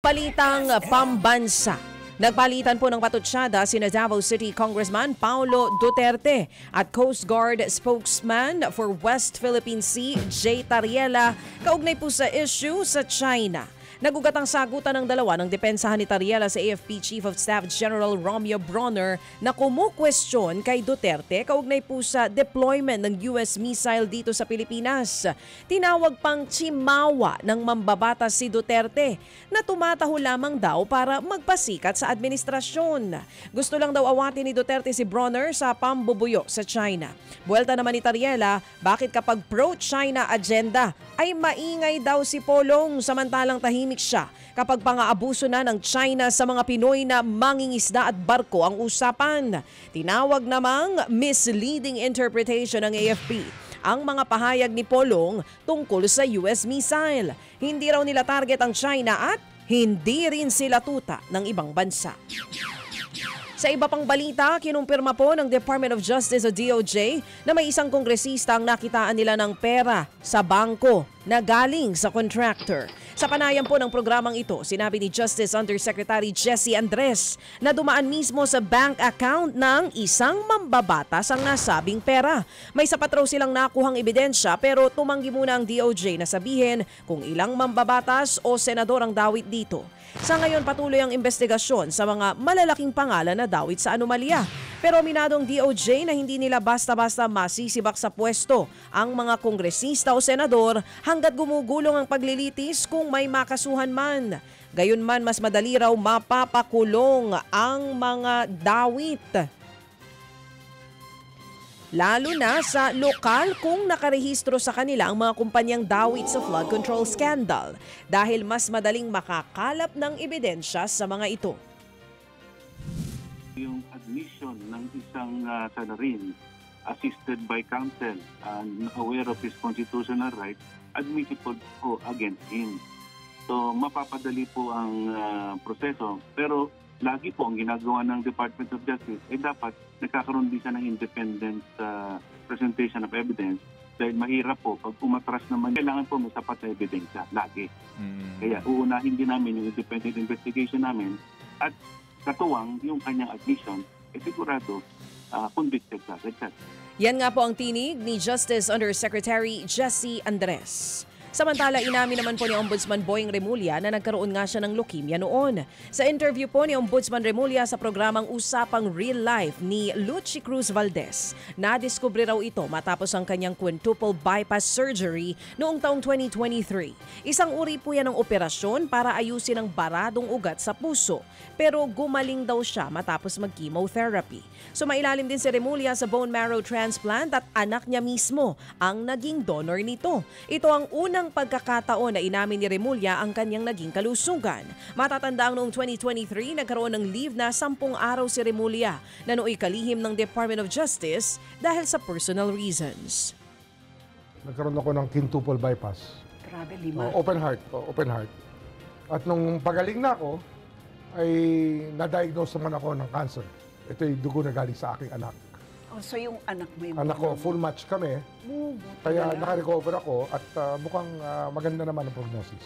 Balitang pambansa. Nagpalitan po ng patutsada sina Davao City Congressman Paulo Duterte at Coast Guard spokesman for West Philippine Sea, Jay Tariela, kaugnay po sa issue sa China. Nagugat ang sagutan ng dalawa ng depensahan ni Tariela sa AFP Chief of Staff General Romeo Bronner na kumukwestiyon kay Duterte kaugnay po sa deployment ng US missile dito sa Pilipinas. Tinawag pang chimawa ng mambabatas si Duterte na tumataho lamang daw para magpasikat sa administrasyon. Gusto lang daw awatin ni Duterte si Bronner sa pambubuyo sa China. Buwelta naman ni Tariela, bakit kapag pro-China agenda ay maingay daw si Polong samantalang tahimik siya kapag pang-aabuso na ng China sa mga Pinoy na mangingisda at barko ang usapan. Tinawag namang misleading interpretation ng AFP ang mga pahayag ni Polong tungkol sa US missile. Hindi raw nila target ang China at hindi rin sila tuta ng ibang bansa. Sa iba pang balita, kinumpirma po ng Department of Justice o DOJ na may isang kongresista ang nakitaan nila ng pera sa bangko na galing sa contractor. Sa panayam po ng programang ito, sinabi ni Justice Undersecretary Jessie Andres na dumaan mismo sa bank account ng isang mambabatas ang nasabing pera. May sapat raw silang nakuhang ebidensya pero tumanggi muna ang DOJ na sabihin kung ilang mambabatas o senador ang dawit dito. Sa ngayon patuloy ang investigasyon sa mga malalaking pangalan na dawit sa anomalya. Pero aminadong DOJ na hindi nila basta-basta masisibak sa pwesto ang mga kongresista o senador hanggat gumugulong ang paglilitis kung may makasuhan man. Gayunman mas madali raw mapapakulong ang mga dawit. Lalo na sa lokal kung nakarehistro sa kanila ang mga kumpanyang dawit sa flood control scandal dahil mas madaling makakalap ng ebidensya sa mga ito. Yung admission ng isang salarin assisted by counsel and aware of his constitutional rights, admissible po against him. So mapapadali po ang proseso pero lagi po ang ginagawa ng Department of Justice ay dapat nagkakaroon din siya ng independent presentation of evidence dahil mahirap po pag umatras naman kailangan po may sapat na ebidensya lagi. Kaya uunahin din namin yung independent investigation namin at katuwang yung kanyang admission sigurado convicted sa agad. Yan nga po ang tinig ni Justice Undersecretary Jessie Andres. Samantala, inamin naman po ni Ombudsman Boying Remulla na nagkaroon nga siya ng leukemia noon. Sa interview po ni Ombudsman Remulla sa programang Usapang Real Life ni Lucy Cruz Valdez, nadiskubre raw ito matapos ang kanyang quintuple bypass surgery noong taong 2023. Isang uri po yan ng operasyon para ayusin ang baradong ugat sa puso. Pero gumaling daw siya matapos mag-chemotherapy. So mailalim din si Remulla sa bone marrow transplant at anak niya mismo ang naging donor nito. Ito ang unang pagkakataon na inamin ni Remulla ang kanyang naging kalusugan. Matatandang noong 2023, nagkaroon ng leave na 10 araw si Remulla na nooy kalihim ng Department of Justice dahil sa personal reasons. Nagkaroon ako ng quintuple bypass. Grabe, 5. Open heart. At nung pagaling na ako, ay na-diagnose naman ako ng cancer. Ito yung dugo na galing sa aking anak. Oh, so yung anak mo yung... Anak ko, full match kami. Kaya naka-recover ako at mukhang maganda naman ang prognosis.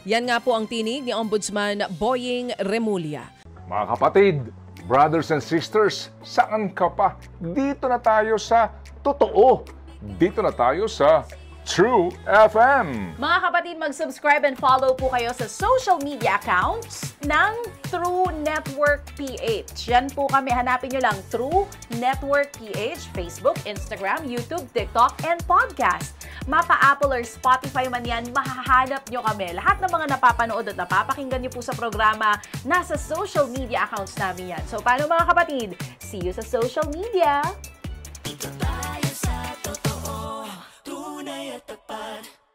Yan nga po ang tinig ni Ombudsman Boying Remulla. Mga kapatid, brothers and sisters, saan ka pa? Dito na tayo sa totoo. Dito na tayo sa True FM. Mga kapatid, mag-subscribe and follow po kayo sa social media accounts ng True Network PH. Yan po kami. Hanapin nyo lang True Network PH, Facebook, Instagram, YouTube, TikTok, and podcast. Mapa-Apple or Spotify man yan, mahahanap nyo kami. Lahat ng mga napapanood at napapakinggan nyo po sa programa, nasa social media accounts namin yan. So, paano mga kapatid? See you sa social media! Ito tayo sa totoo, tunay at tapat.